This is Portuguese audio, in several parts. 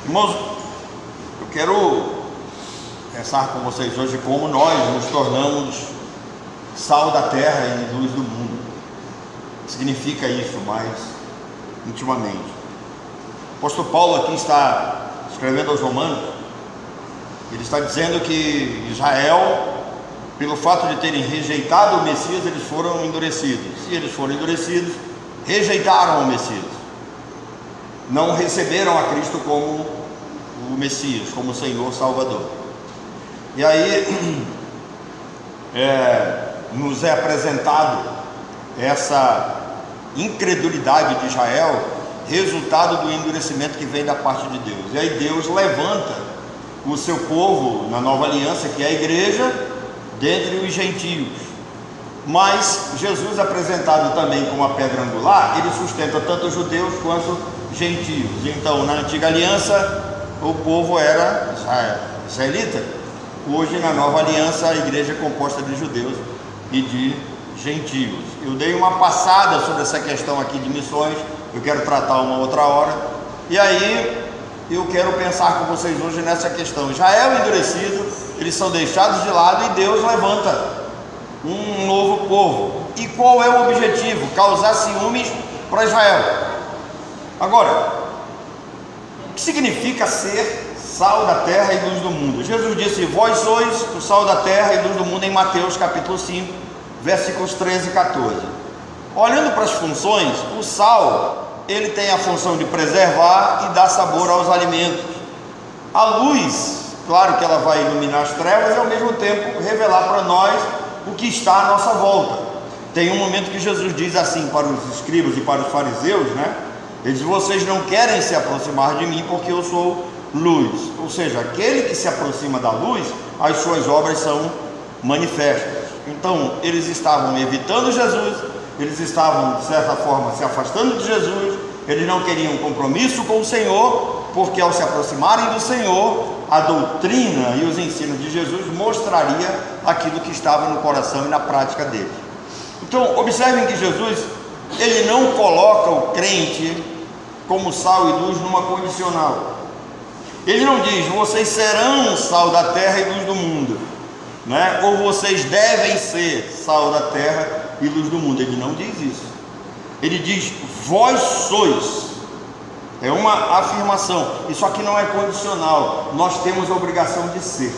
Irmãos, eu quero pensar com vocês hoje como nós nos tornamos sal da terra e luz do mundo. O que significa isso mais intimamente? O apóstolo Paulo aqui está escrevendo aos Romanos. Ele está dizendo que Israel, pelo fato de terem rejeitado o Messias, eles foram endurecidos. Se eles foram endurecidos, rejeitaram o Messias, não receberam a Cristo como o Messias, como o Senhor Salvador. E aí nos é apresentado essa incredulidade de Israel, resultado do endurecimento que vem da parte de Deus. E aí Deus levanta o seu povo na nova aliança, que é a igreja, dentre os gentios. Mas Jesus, apresentado também como a pedra angular, ele sustenta tanto os judeus quanto os gentios. Então, na antiga aliança, o povo era israelita. Hoje, na nova aliança, a igreja é composta de judeus e de gentios. Eu dei uma passada sobre essa questão aqui de missões, eu quero tratar uma outra hora. E aí, eu quero pensar com vocês hoje nessa questão. Israel endurecido, eles são deixados de lado e Deus levanta um novo povo. E qual é o objetivo? Causar ciúmes para Israel. Agora, o que significa ser sal da terra e luz do mundo? Jesus disse: vós sois o sal da terra e luz do mundo, em Mateus capítulo 5, versículos 13 e 14. Olhando para as funções, o sal, ele tem a função de preservar e dar sabor aos alimentos. A luz, claro que ela vai iluminar as trevas e ao mesmo tempo revelar para nós o que está à nossa volta. Tem um momento que Jesus diz assim para os escribas e para os fariseus, né? Ele diz: vocês não querem se aproximar de mim porque eu sou luz. Ou seja, aquele que se aproxima da luz, as suas obras são manifestas. Então, eles estavam evitando Jesus, eles estavam, de certa forma, se afastando de Jesus, eles não queriam compromisso com o Senhor, porque ao se aproximarem do Senhor, a doutrina e os ensinos de Jesus mostraria aquilo que estava no coração e na prática deles. Então, observem que Jesus, ele não coloca o crente como sal e luz numa condicional. Ele não diz: vocês serão sal da terra e luz do mundo, né? Ou vocês devem ser sal da terra e luz do mundo. Ele não diz isso. Ele diz: vós sois. É uma afirmação. Isso aqui não é condicional. Nós temos a obrigação de ser.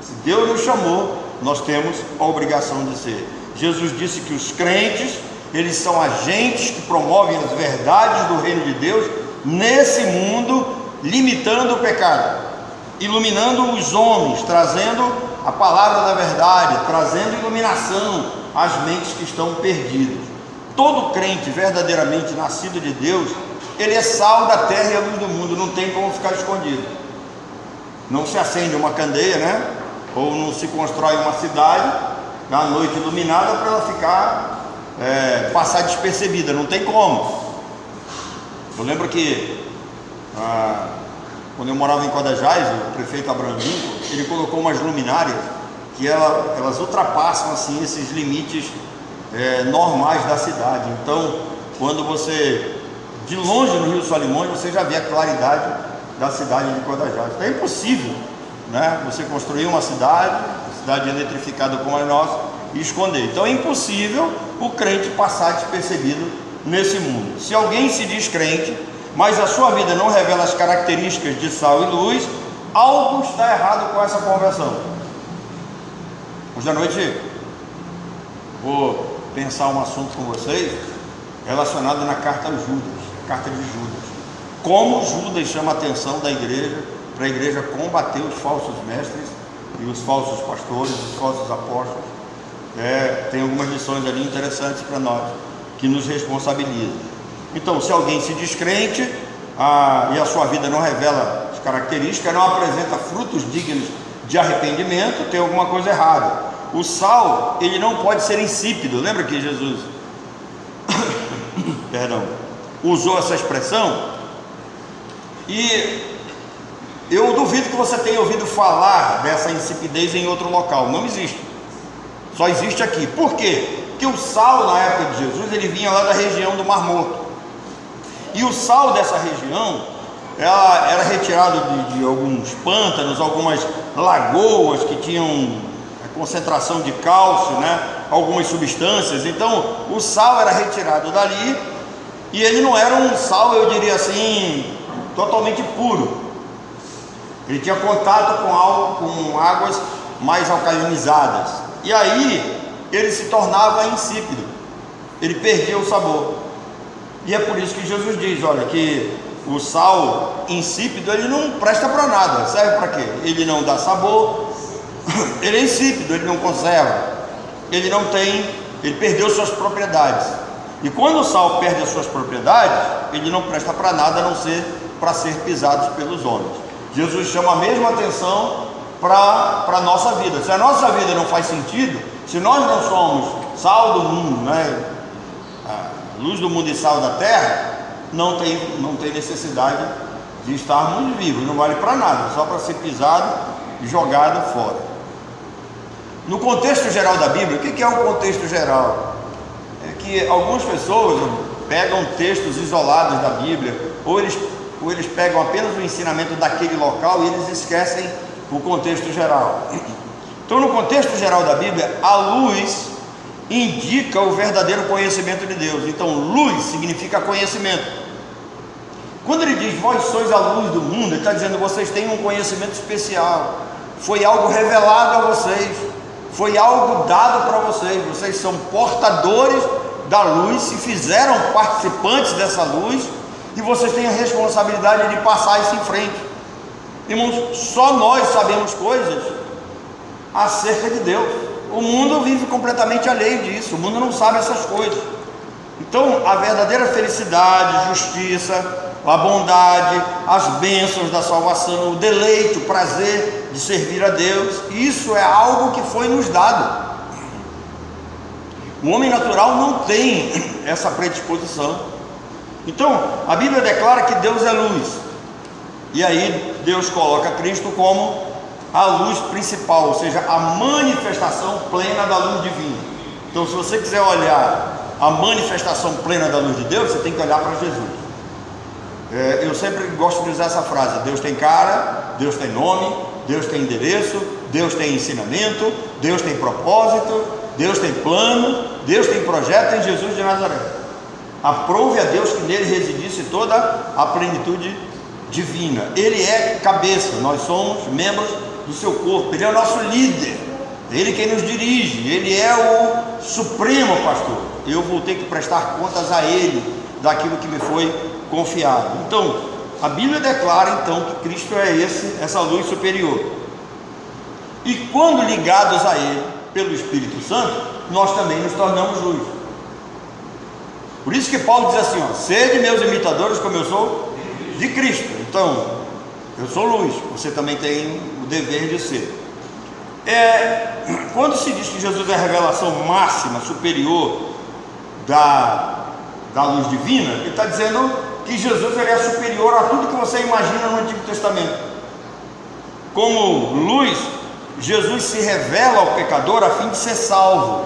Se Deus nos chamou, nós temos a obrigação de ser. Jesus disse que os crentes, eles são agentes que promovem as verdades do reino de Deus nesse mundo, limitando o pecado, iluminando os homens, trazendo a palavra da verdade, trazendo iluminação às mentes que estão perdidas. Todo crente verdadeiramente nascido de Deus, ele é sal da terra e a luz do mundo, não tem como ficar escondido. Não se acende uma candeia, né? Ou não se constrói uma cidade na noite iluminada para ela ficar, passar despercebida, não tem como. Eu lembro que quando eu morava em Codajás, o prefeito Abraham Lincoln, ele colocou umas luminárias que elas ultrapassam assim esses limites normais da cidade. Então, quando você, de longe no Rio Solimões, você já vê a claridade da cidade de Codajás. Então é impossível, né, você construir uma cidade eletrificada como a nossa e esconder. Então é impossível o crente passar despercebido nesse mundo. Se alguém se diz crente, mas a sua vida não revela as características de sal e luz, algo está errado com essa conversão. Hoje à noite vou pensar um assunto com vocês relacionado na carta de Judas. Como Judas chama a atenção da igreja, para a igreja combater os falsos mestres e os falsos pastores, os falsos apóstolos. Tem algumas lições ali interessantes para nós, que nos responsabilizam. Então, se alguém se diz crente e a sua vida não revela as características, não apresenta frutos dignos de arrependimento, tem alguma coisa errada. O sal, ele não pode ser insípido. Lembra que Jesus usou essa expressão? E eu duvido que você tenha ouvido falar dessa insipidez em outro local. Não existe. Só existe aqui. Por quê? Porque o sal, na época de Jesus, ele vinha lá da região do Mar Morto. E o sal dessa região, ela era retirada de alguns pântanos, algumas lagoas que tinham concentração de cálcio, né? Algumas substâncias. Então o sal era retirado dali, e ele não era um sal, eu diria assim, totalmente puro. Ele tinha contato com águas mais alcalinizadas, e aí ele se tornava insípido, ele perdia o sabor. E é por isso que Jesus diz, olha, que o sal insípido, ele não presta para nada. Serve para quê? Ele não dá sabor, ele é insípido, ele não conserva, ele perdeu suas propriedades. E quando o sal perde as suas propriedades, ele não presta para nada, a não ser para ser pisado pelos homens. Jesus chama a mesma atenção para a nossa vida. Se a nossa vida não faz sentido, se nós não somos sal do mundo, né? A luz do mundo e sal da terra, não tem necessidade de estarmos vivos, não vale para nada, só para ser pisado e jogado fora. No contexto geral da Bíblia, o que é o contexto geral? É que algumas pessoas pegam textos isolados da Bíblia, ou eles pegam apenas o ensinamento daquele local e eles esquecem o contexto geral. Então, no contexto geral da Bíblia, a luz indica o verdadeiro conhecimento de Deus. Então, luz significa conhecimento. Quando ele diz, vós sois a luz do mundo, ele está dizendo, vocês têm um conhecimento especial. Foi algo revelado a vocês, foi algo dado para vocês. Vocês são portadores da luz, se fizeram participantes dessa luz, e vocês têm a responsabilidade de passar isso em frente. Irmãos, só nós sabemos coisas acerca de Deus. O mundo vive completamente alheio disso, o mundo não sabe essas coisas. Então, a verdadeira felicidade, justiça, a bondade, as bênçãos da salvação, o deleite, o prazer de servir a Deus, isso é algo que foi nos dado. O homem natural não tem essa predisposição. Então, a Bíblia declara que Deus é luz, e aí Deus coloca Cristo como a luz principal, ou seja, a manifestação plena da luz divina. Então, se você quiser olhar a manifestação plena da luz de Deus, você tem que olhar para Jesus. Eu sempre gosto de usar essa frase: Deus tem cara, Deus tem nome, Deus tem endereço, Deus tem ensinamento, Deus tem propósito, Deus tem plano, Deus tem projeto em Jesus de Nazaré. Aprove a Deus que nele residisse toda a plenitude divina. Ele é cabeça, nós somos membros do seu corpo, ele é o nosso líder, ele quem nos dirige, ele é o supremo pastor. Eu vou ter que prestar contas a ele daquilo que me foi confiado. Então, a Bíblia declara então que Cristo é essa luz superior. E quando ligados a ele pelo Espírito Santo, nós também nos tornamos luz. Por isso que Paulo diz assim, ó, sede meus imitadores como eu sou de Cristo. Então, eu sou luz, você também tem o dever de ser. Quando se diz que Jesus é a revelação máxima, superior da luz divina, ele está dizendo que Jesus ele é superior a tudo que você imagina no Antigo Testamento. Como luz, Jesus se revela ao pecador a fim de ser salvo.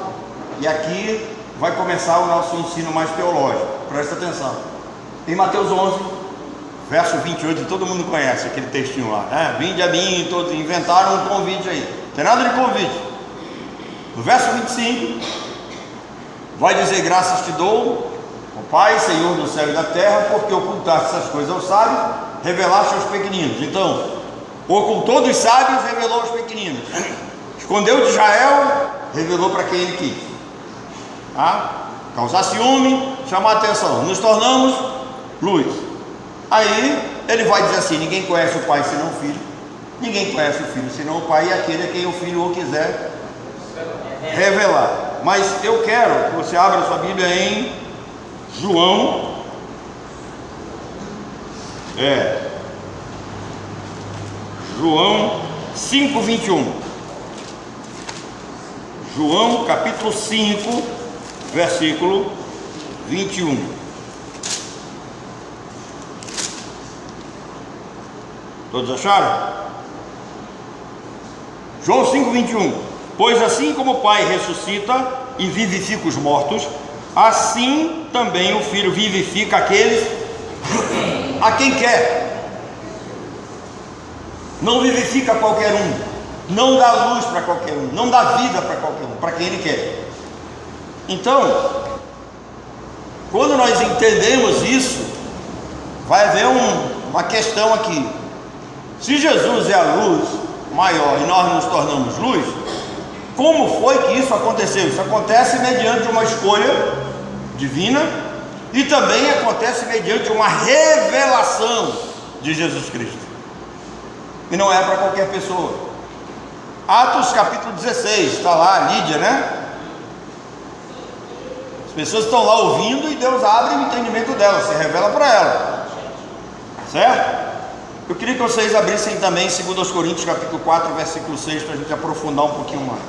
E aqui vai começar o nosso ensino mais teológico, presta atenção. Em Mateus 11, verso 28, todo mundo conhece aquele textinho lá, né? Vinde a mim, todos inventaram um convite aí, não tem nada de convite. No verso 25, vai dizer, graças te dou, ó Pai, Senhor do céu e da terra, porque ocultaste essas coisas aos sábios, revelaste aos pequeninos. Então, ocultou dos sábios, revelou aos pequeninos. Escondeu de Israel, revelou para quem ele quis. Causar ciúme, chamar atenção, nos tornamos luz. Aí ele vai dizer assim, ninguém conhece o Pai senão o Filho, ninguém conhece o Filho senão o Pai, e aquele a quem o Filho o quiser revelar. Mas eu quero que você abra sua Bíblia em João, João 5:21. João capítulo 5, versículo 21. Todos acharam? João 5:21. Pois assim como o Pai ressuscita e vivifica os mortos, assim também o Filho vivifica aqueles a quem quer. não vivifica qualquer um, não dá luz para qualquer um, não dá vida para qualquer um, para quem Ele quer. Então, quando nós entendemos isso, vai haver uma questão aqui. Se Jesus é a luz maior e nós nos tornamos luz, como foi que isso aconteceu? Isso acontece mediante uma escolha divina e também acontece mediante uma revelação de Jesus Cristo, e não é para qualquer pessoa. Atos capítulo 16, está lá a Lídia, né? As pessoas estão lá ouvindo e Deus abre o entendimento dela, se revela para ela, certo? Eu queria que vocês abrissem também 2 Coríntios capítulo 4, versículo 6, para a gente aprofundar um pouquinho mais.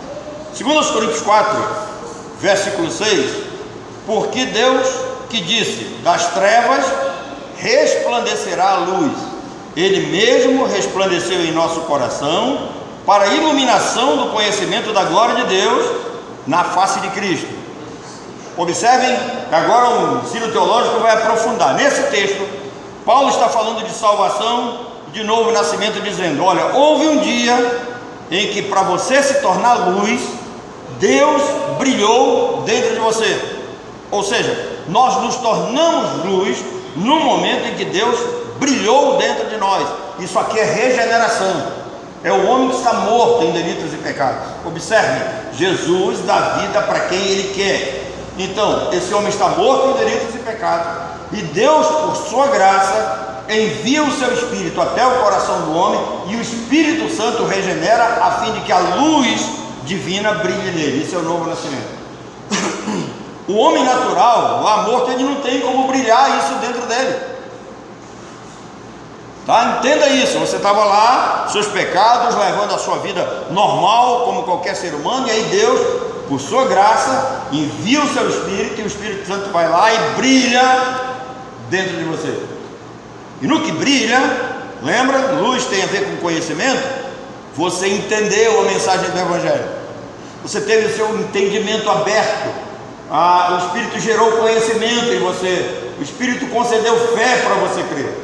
2 Coríntios 4, versículo 6, porque Deus que disse, das trevas resplandecerá a luz, Ele mesmo resplandeceu em nosso coração, para a iluminação do conhecimento da glória de Deus, na face de Cristo. Observem, agora o ensino teológico vai aprofundar. Nesse texto, Paulo está falando de salvação, de novo nascimento, dizendo, olha, houve um dia em que para você se tornar luz, Deus brilhou dentro de você. Ou seja, nós nos tornamos luz no momento em que Deus brilhou dentro de nós. Isso aqui é regeneração. É o homem que está morto em delitos e pecados. Observe, Jesus dá vida para quem Ele quer. Então, esse homem está morto em delitos e pecados, e Deus, por sua graça, envia o seu Espírito até o coração do homem, e o Espírito Santo regenera a fim de que a luz divina brilhe nele. Isso é o novo nascimento. O homem natural, lá morto, ele não tem como brilhar isso dentro dele, tá? Entenda isso. Você estava lá, seus pecados, levando a sua vida normal, como qualquer ser humano, e aí Deus, por sua graça, envia o seu Espírito, e o Espírito Santo vai lá e brilha dentro de você. E no que brilha, lembra, luz tem a ver com conhecimento. Você entendeu a mensagem do Evangelho, você teve o seu entendimento aberto, o Espírito gerou conhecimento em você, o Espírito concedeu fé para você crer,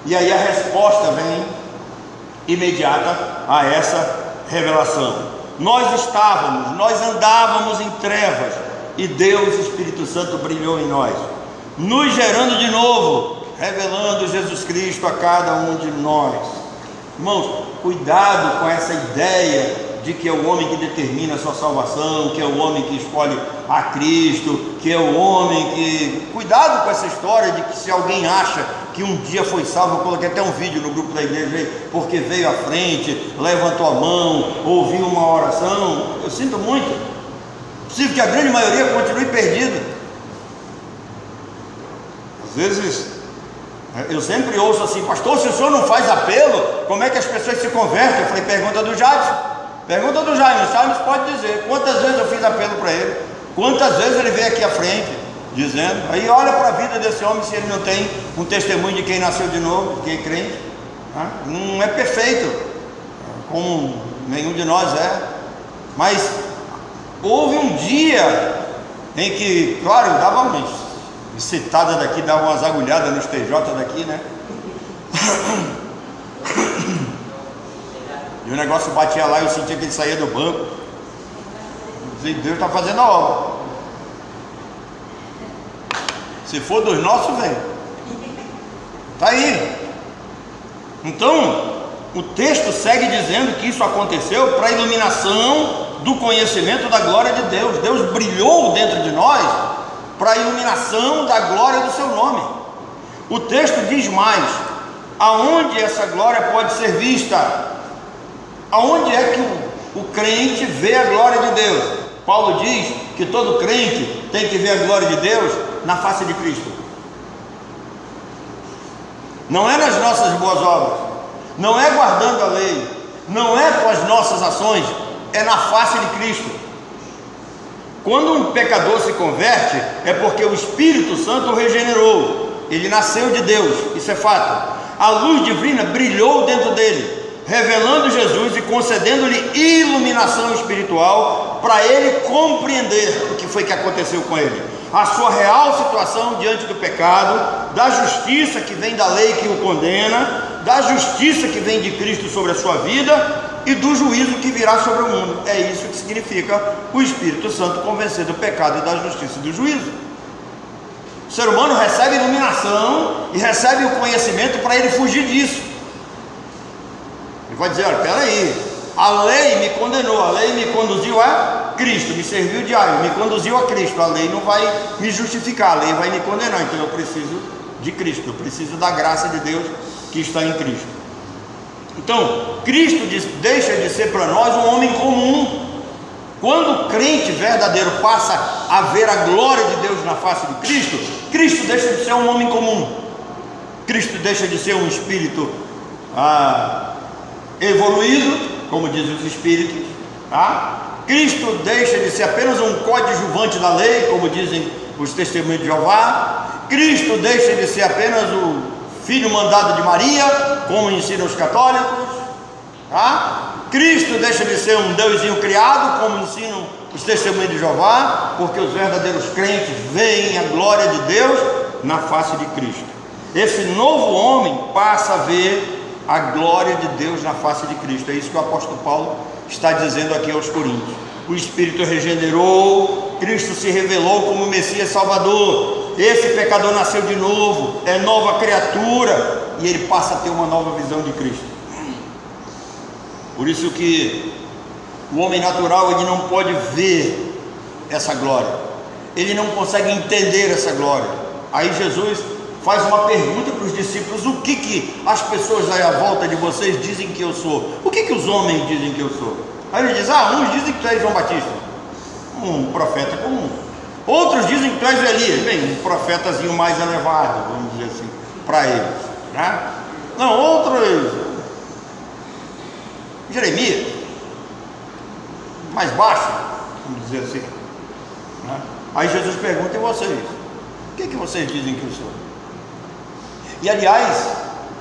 e aí a resposta vem imediata a essa revelação. Nós andávamos em trevas, e Deus, Espírito Santo, brilhou em nós, nos gerando de novo, revelando Jesus Cristo a cada um de nós. Irmãos, cuidado com essa ideia de que é o homem que determina a sua salvação, que é o homem que escolhe a Cristo, que é o homem que... Cuidado com essa história de que se alguém acha que um dia foi salvo, eu coloquei até um vídeo no grupo da igreja, porque veio à frente, levantou a mão, ouviu uma oração. Eu sinto muito, é possível que a grande maioria continue perdida. Às vezes, eu sempre ouço assim, pastor, se o senhor não faz apelo, como é que as pessoas se convertem? Eu falei, pergunta do Jadson. Pergunta do Jaime, o Jaime pode dizer quantas vezes eu fiz apelo para ele, quantas vezes ele veio aqui à frente, dizendo, aí olha para a vida desse homem, se ele não tem um testemunho de quem nasceu de novo, de quem é crente, não é perfeito, como nenhum de nós é, mas houve um dia em que, claro, eu dava uma citada daqui, dava umas agulhadas nos TJ daqui, né? E o negócio batia lá e eu sentia que ele saía do banco. Eu dizia, Deus está fazendo a obra. Se for dos nossos, vem. Está aí. Então, o texto segue dizendo que isso aconteceu para a iluminação do conhecimento da glória de Deus. Deus brilhou dentro de nós para a iluminação da glória do seu nome. O texto diz mais: aonde essa glória pode ser vista? Aonde é que o crente vê a glória de Deus? Paulo diz que todo crente tem que ver a glória de Deus na face de Cristo. Não é nas nossas boas obras, não é guardando a lei, não é com as nossas ações, é na face de Cristo. Quando um pecador se converte, é porque o Espírito Santo o regenerou, ele nasceu de Deus, isso é fato. A luz divina brilhou dentro dele, revelando Jesus e concedendo-lhe iluminação espiritual para ele compreender o que foi que aconteceu com ele, a sua real situação diante do pecado, da justiça que vem da lei que o condena, da justiça que vem de Cristo sobre a sua vida e do juízo que virá sobre o mundo. É isso que significa o Espírito Santo convencer do pecado e da justiça e do juízo. O ser humano recebe iluminação e recebe o conhecimento para ele fugir disso. Ele vai dizer: olha, peraí, a lei me condenou, a lei me conduziu a Cristo, me serviu de aio, me conduziu a Cristo. A lei não vai me justificar, a lei vai me condenar. Então eu preciso de Cristo, eu preciso da graça de Deus que está em Cristo. Então, Cristo deixa de ser para nós um homem comum. Quando o crente verdadeiro passa a ver a glória de Deus na face de Cristo, Cristo deixa de ser um homem comum. Cristo deixa de ser um espírito evoluído, como dizem os espíritos, tá? Cristo deixa de ser apenas um coadjuvante da lei, como dizem os testemunhos de Jeová. Cristo deixa de ser apenas o filho mandado de Maria, como ensinam os católicos, tá? Cristo deixa de ser um deusinho criado, como ensinam os testemunhos de Jeová, porque os verdadeiros crentes veem a glória de Deus na face de Cristo. Esse novo homem passa a ver a glória de Deus na face de Cristo. É isso que o apóstolo Paulo está dizendo aqui aos Coríntios. O Espírito regenerou, Cristo se revelou como Messias Salvador. Esse pecador nasceu de novo, é nova criatura, e ele passa a ter uma nova visão de Cristo. Por isso que o homem natural, ele não pode ver essa glória, ele não consegue entender essa glória. Aí Jesus faz uma pergunta para os discípulos: o que as pessoas aí à volta de vocês dizem que eu sou? O que os homens dizem que eu sou? Aí ele diz: uns dizem que tu és João Batista, um profeta comum. Outros dizem que tu és Elias, bem, um profetazinho mais elevado, vamos dizer assim, para eles, né? Não, outros, Jeremias, mais baixo, vamos dizer assim, né? Aí Jesus pergunta: e vocês? O que vocês dizem que eu sou? E aliás,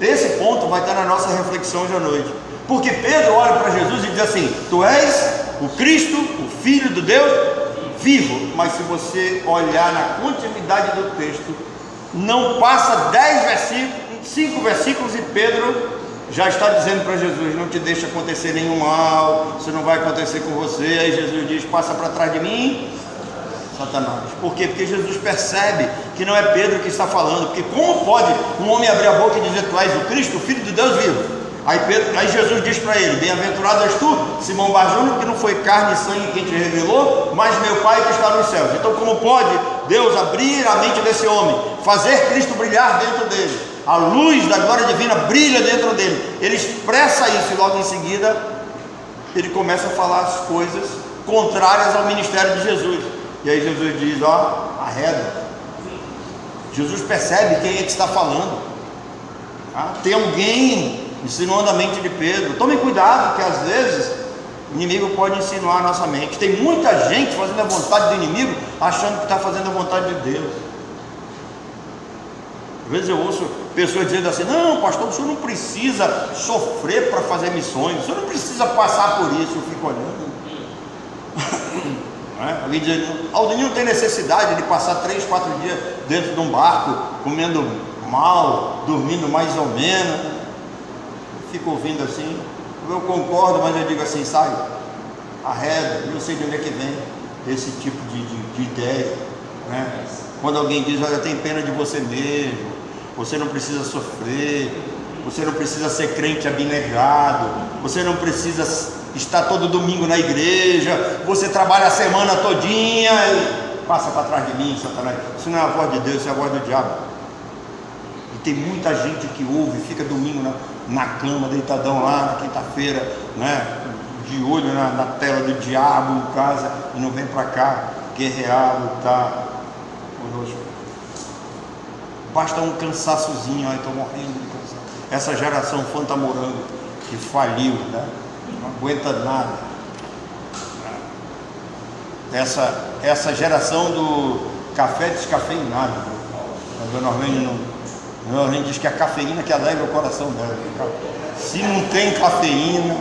esse ponto vai estar na nossa reflexão hoje à noite, porque Pedro olha para Jesus e diz assim: tu és o Cristo, o Filho do Deus vivo. Mas se você olhar na continuidade do texto, não passa 10 versículos, 5 versículos, e Pedro já está dizendo para Jesus: não te deixa acontecer nenhum mal, isso não vai acontecer com você. Aí Jesus diz: passa para trás de mim, Satanás. Por quê? Porque Jesus percebe que não é Pedro que está falando. Porque como pode um homem abrir a boca e dizer: tu és o Cristo, o Filho de Deus vivo? Aí Jesus diz para ele: bem-aventurado és tu, Simão Barjona, porque não foi carne e sangue quem te revelou, mas meu Pai que está nos céus. Então como pode Deus abrir a mente desse homem, fazer Cristo brilhar dentro dele? A luz da glória divina brilha dentro dele. Ele expressa isso e logo em seguida ele começa a falar as coisas contrárias ao ministério de Jesus. E aí Jesus diz: arreda. Jesus percebe quem é que está falando. Tem alguém insinuando a mente de Pedro. Tome cuidado, que às vezes o inimigo pode insinuar a nossa mente. Tem muita gente fazendo a vontade do inimigo, achando que está fazendo a vontade de Deus. Às vezes eu ouço pessoas dizendo assim: não, pastor, o senhor não precisa sofrer para fazer missões, o senhor não precisa passar por isso. Eu fico olhando. Alguém diz: Aldemir não tem necessidade de passar 3, 4 dias dentro de um barco, comendo mal, dormindo mais ou menos. Fico ouvindo assim, eu concordo, mas eu digo assim: sai, arreda. Eu sei de onde é que vem esse tipo de ideia, né? Quando alguém diz: olha, tem pena de você mesmo, você não precisa sofrer, você não precisa ser crente abnegado, você não precisa estar todo domingo na igreja, você trabalha a semana todinha e passa para trás de mim, Satanás. Isso não é a voz de Deus, isso é a voz do diabo. E tem muita gente que ouve, fica domingo na cama, deitadão lá na quinta-feira, né, de olho na tela do diabo em casa, e não vem para cá guerrear, lutar conosco. Basta um cansaçozinho: estou morrendo de cansaço. Essa geração fantamorango que faliu, né? Não aguenta nada. Essa geração do café descafeinado. A dona Orlene diz que é a cafeína que alegra o coração dela. Se não tem cafeína,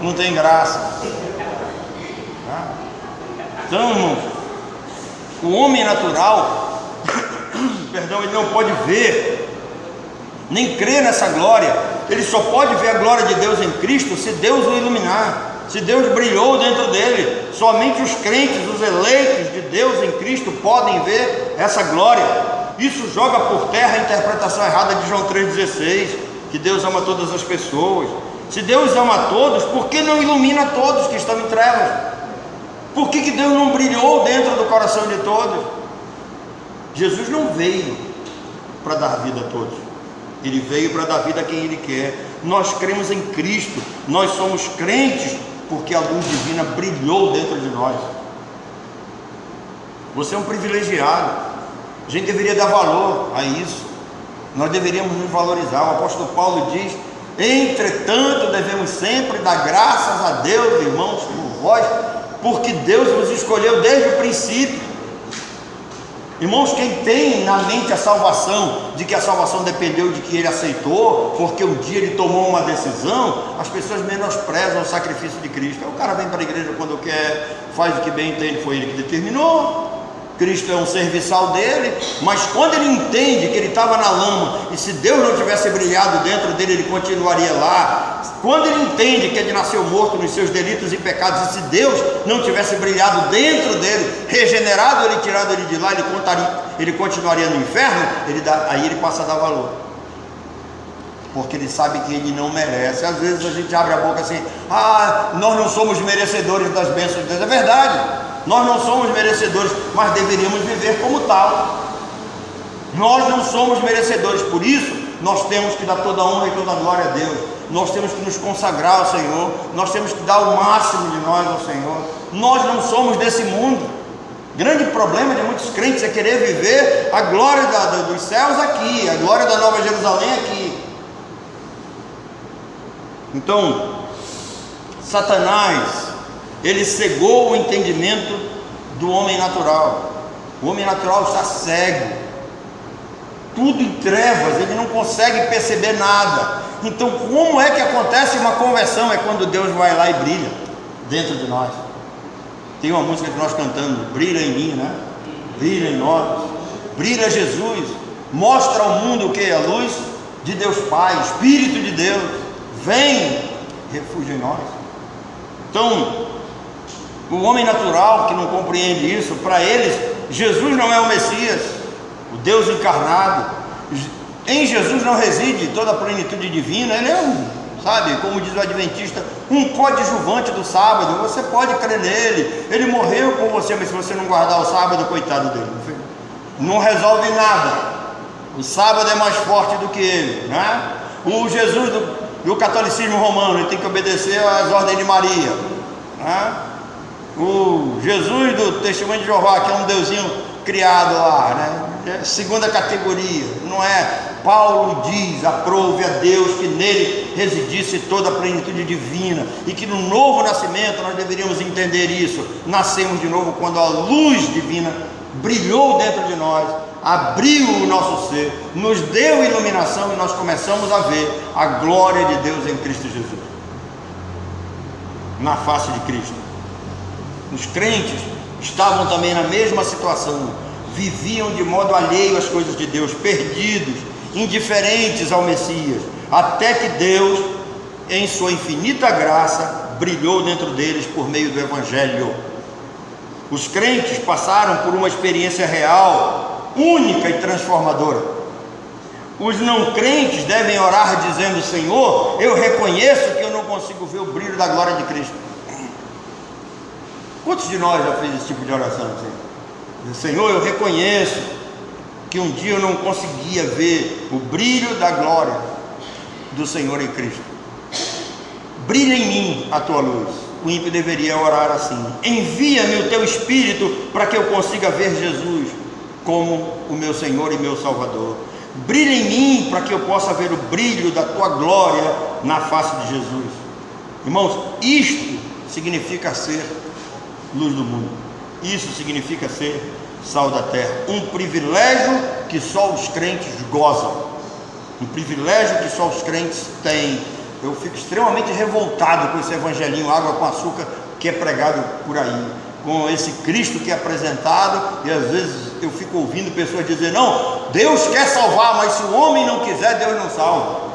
não tem graça. Então, o homem natural, perdão, ele não pode ver nem crer nessa glória. Ele só pode ver a glória de Deus em Cristo se Deus o iluminar, se Deus brilhou dentro dele. Somente os crentes, os eleitos de Deus em Cristo podem ver essa glória. Isso joga por terra a interpretação errada de João 3,16, que Deus ama todas as pessoas. Se Deus ama todos, por que não ilumina todos que estão em trevas? Por que Deus não brilhou dentro do coração de todos? Jesus não veio para dar vida a todos, Ele veio para dar vida a quem Ele quer. Nós cremos em Cristo, nós somos crentes porque a luz divina brilhou dentro de nós. Você é um privilegiado, a gente deveria dar valor a isso, nós deveríamos nos valorizar. O apóstolo Paulo diz: entretanto devemos sempre dar graças a Deus, irmãos, por vós, porque Deus vos escolheu desde o princípio. Irmãos, quem tem na mente a salvação, de que a salvação dependeu de que ele aceitou, porque um dia ele tomou uma decisão, as pessoas menosprezam o sacrifício de Cristo. Aí o cara vem para a igreja quando quer, faz o que bem entende, foi ele que determinou. Cristo é um serviçal dele, mas quando ele entende que ele estava na lama, e se Deus não tivesse brilhado dentro dele, ele continuaria lá. Quando ele entende que ele nasceu morto nos seus delitos e pecados, e se Deus não tivesse brilhado dentro dele, regenerado ele, tirado ele de lá, ele continuaria no inferno. Aí ele passa a dar valor, porque ele sabe que ele não merece. Às vezes a gente abre a boca assim: nós não somos merecedores das bênçãos de Deus. É verdade, nós não somos merecedores, mas deveríamos viver como tal. Nós não somos merecedores, por isso nós temos que dar toda a honra e toda a glória a Deus. Nós temos que nos consagrar ao Senhor, nós temos que dar o máximo de nós ao Senhor. Nós não somos desse mundo. Grande problema de muitos crentes é querer viver a glória dos céus aqui, a glória da Nova Jerusalém aqui. Então, Satanás, ele cegou o entendimento do homem natural. O homem natural está cego, tudo em trevas, ele não consegue perceber nada. Então, como é que acontece uma conversão? É quando Deus vai lá e brilha dentro de nós. Tem uma música que nós cantamos: brilha em mim, né? Brilha em nós, brilha Jesus, mostra ao mundo o que? A luz de Deus Pai, Espírito de Deus, vem, refúgio em nós. Então, o homem natural que não compreende isso, para eles, Jesus não é o Messias, o Deus encarnado. Em Jesus não reside toda a plenitude divina. Ele é sabe, como diz o Adventista, um coadjuvante do sábado. Você pode crer nele, ele morreu por você, mas se você não guardar o sábado, coitado dele, não resolve nada. O sábado é mais forte do que ele, né? O Jesus do catolicismo romano, ele tem que obedecer às ordens de Maria, né? O Jesus do testemunho de Jeová, que é um deusinho criado lá, né? Segunda categoria, não é? Paulo diz: aprove a Deus que nele residisse toda a plenitude divina, e que no novo nascimento nós deveríamos entender isso. Nascemos de novo quando a luz divina brilhou dentro de nós, abriu o nosso ser, nos deu iluminação, e nós começamos a ver a glória de Deus em Cristo Jesus, na face de Cristo. Os crentes estavam também na mesma situação, viviam de modo alheio às coisas de Deus, perdidos, indiferentes ao Messias, até que Deus, em sua infinita graça, brilhou dentro deles por meio do Evangelho. Os crentes passaram por uma experiência real, única e transformadora. Os não crentes devem orar dizendo: Senhor, eu reconheço que eu não consigo ver o brilho da glória de Cristo. Quantos de nós já fez esse tipo de oração assim? Senhor, eu reconheço que um dia eu não conseguia ver o brilho da glória do Senhor em Cristo. Brilha em mim a tua luz. O ímpio deveria orar assim: envia-me o teu Espírito para que eu consiga ver Jesus como o meu Senhor e meu Salvador. Brilha em mim para que eu possa ver o brilho da tua glória na face de Jesus. Irmãos, isto significa ser luz do mundo. Isso significa ser sal da terra. Um privilégio que só os crentes gozam, um privilégio que só os crentes têm. Eu fico extremamente revoltado com esse evangelinho água com açúcar que é pregado por aí, com esse Cristo que é apresentado, e às vezes eu fico ouvindo pessoas dizer: não, Deus quer salvar, mas se o homem não quiser, Deus não salva.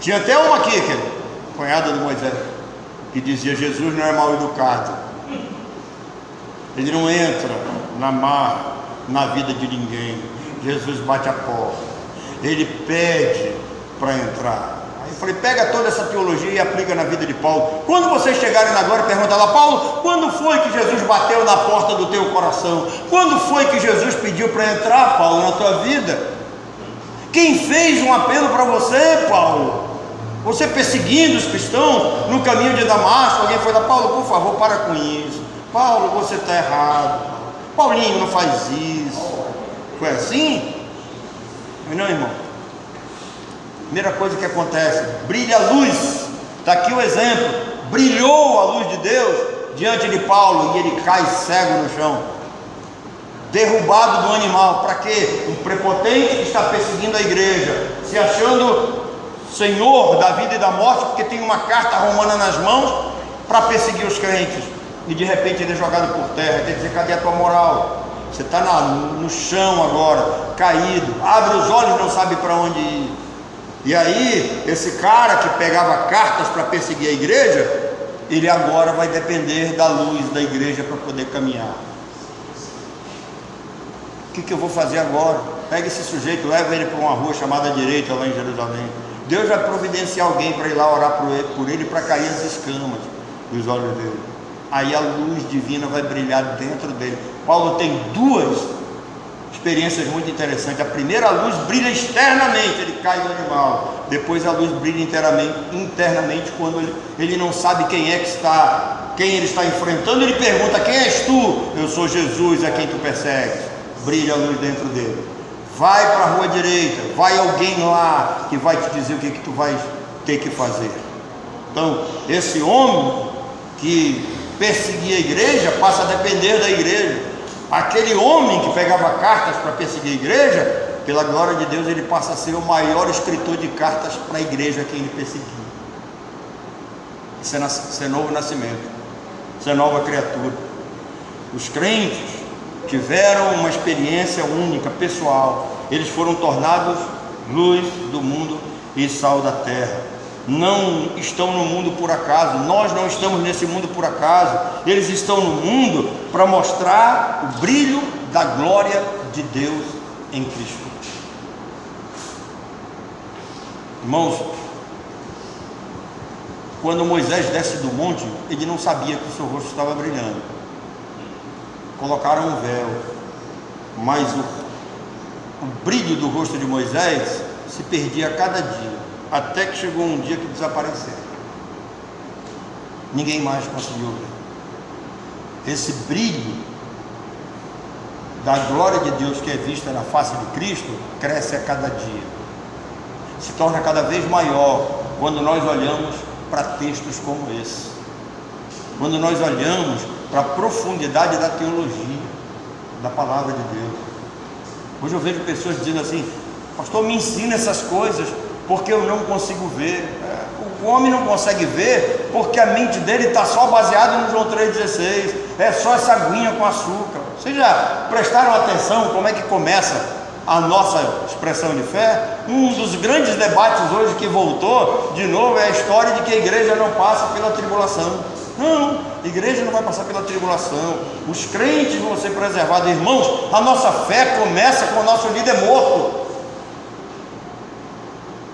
Tinha até uma aqui, que é cunhada de Moisés, que dizia: Jesus não é mal educado, ele não entra na marra na vida de ninguém. Jesus bate a porta, ele pede para entrar. Aí eu falei: pega toda essa teologia e aplica na vida de Paulo. Quando vocês chegarem na glória, pergunta lá: Paulo, quando foi que Jesus bateu na porta do teu coração? Quando foi que Jesus pediu para entrar, Paulo, na tua vida? Quem fez um apelo para você, Paulo? Você perseguindo os cristãos no caminho de Damasco, alguém foi lá: Paulo, por favor, para com isso. Paulo, você está errado. Paulinho, não faz isso. Foi assim? Mas não, irmão. Primeira coisa que acontece: brilha a luz. Está aqui o exemplo. Brilhou a luz de Deus diante de Paulo e ele cai cego no chão, derrubado do animal. Para quê? Um prepotente que está perseguindo a igreja, se achando senhor da vida e da morte, porque tem uma carta romana nas mãos para perseguir os crentes, e de repente ele é jogado por terra. Quer dizer, cadê a tua moral? Você está no chão agora, caído, abre os olhos, não sabe para onde ir. E aí, esse cara que pegava cartas para perseguir a igreja, ele agora vai depender da luz da igreja para poder caminhar. O que eu vou fazer agora? Pega esse sujeito, leva ele para uma rua chamada Direita, lá em Jerusalém. Deus vai providenciar alguém para ir lá orar por ele, para cair as escamas dos olhos dele. Aí a luz divina vai brilhar dentro dele. Paulo tem duas experiências muito interessantes. A primeira, a luz brilha externamente, ele cai do animal. Depois a luz brilha internamente, quando ele não sabe quem ele está enfrentando. Ele pergunta: quem és tu? Eu sou Jesus, a quem tu persegues. Brilha a luz dentro dele. Vai para a rua direita, vai alguém lá que vai te dizer o que tu vais ter que fazer. Então, esse homem que perseguia a igreja passa a depender da igreja. Aquele homem que pegava cartas para perseguir a igreja, pela glória de Deus, ele passa a ser o maior escritor de cartas para a igreja que ele perseguia. Isso é novo nascimento, isso é nova criatura. Os crentes tiveram uma experiência única, pessoal. Eles foram tornados luz do mundo e sal da terra. Não estão no mundo por acaso. Nós não estamos nesse mundo por acaso. Eles estão no mundo para mostrar o brilho da glória de Deus em Cristo. Irmãos, quando Moisés desce do monte, ele não sabia que o seu rosto estava brilhando. Colocaram um véu, mas o brilho do rosto de Moisés se perdia a cada dia, até que chegou um dia que desapareceu. Ninguém mais conseguiu ver. Esse brilho da glória de Deus que é vista na face de Cristo cresce a cada dia, se torna cada vez maior quando nós olhamos para textos como esse, quando nós olhamos para a profundidade da teologia, da palavra de Deus. Hoje eu vejo pessoas dizendo assim: pastor, me ensina essas coisas, porque eu não consigo ver. O homem não consegue ver porque a mente dele está só baseada no João 3,16, é só essa aguinha com açúcar. Vocês já prestaram atenção como é que começa a nossa expressão de fé? Um dos grandes debates hoje que voltou de novo é a história de que a igreja não passa pela tribulação. Não, a igreja não vai passar pela tribulação, os crentes vão ser preservados. Irmãos, a nossa fé começa com o nosso líder morto.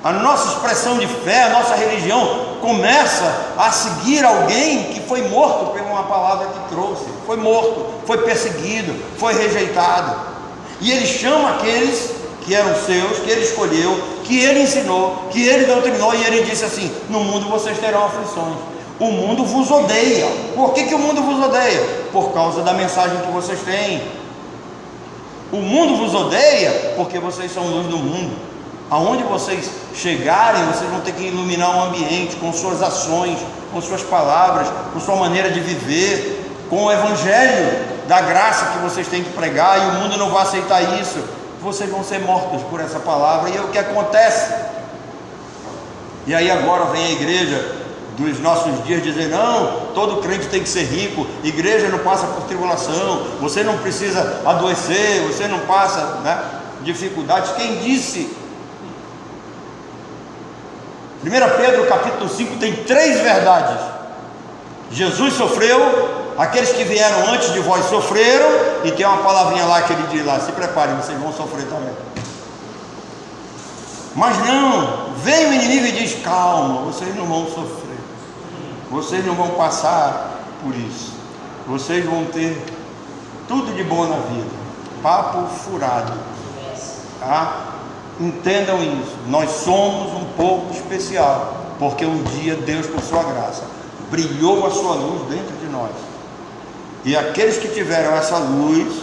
A nossa expressão de fé, a nossa religião começa a seguir alguém que foi morto por uma palavra que trouxe. Foi morto, foi perseguido, foi rejeitado. E ele chama aqueles que eram seus, que ele escolheu, que ele ensinou, que ele doutrinou, e ele disse assim: no mundo vocês terão aflições. O mundo vos odeia. Por que o mundo vos odeia? Por causa da mensagem que vocês têm. O mundo vos odeia porque vocês são luz do mundo. Aonde vocês chegarem, vocês vão ter que iluminar o ambiente com suas ações, com suas palavras, com sua maneira de viver, com o evangelho da graça que vocês têm que pregar, e o mundo não vai aceitar isso. Vocês vão ser mortos por essa palavra. E é o que acontece. E aí agora vem a igreja dos nossos dias dizer, não, todo crente tem que ser rico, igreja não passa por tribulação, você não precisa adoecer, você não passa, né, dificuldades. Quem disse? 1 Pedro capítulo 5 tem 3 verdades. Jesus sofreu, aqueles que vieram antes de vós sofreram, e tem uma palavrinha lá que ele diz lá, se preparem, vocês vão sofrer também. Mas não, vem o inimigo e diz, calma, vocês não vão sofrer, vocês não vão passar por isso, vocês vão ter tudo de bom na vida. Papo furado, tá? Entendam isso, nós somos um povo especial, porque um dia Deus, por sua graça, brilhou a sua luz dentro de nós, e aqueles que tiveram essa luz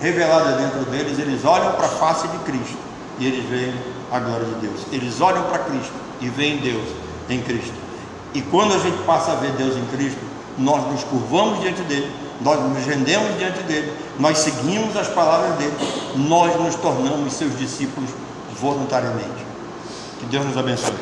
revelada dentro deles, eles olham para a face de Cristo e eles veem a glória de Deus. Eles olham para Cristo e veem Deus em Cristo. E quando a gente passa a ver Deus em Cristo, nós nos curvamos diante dele, nós nos rendemos diante dele, nós seguimos as palavras dele, nós nos tornamos seus discípulos voluntariamente. Que Deus nos abençoe.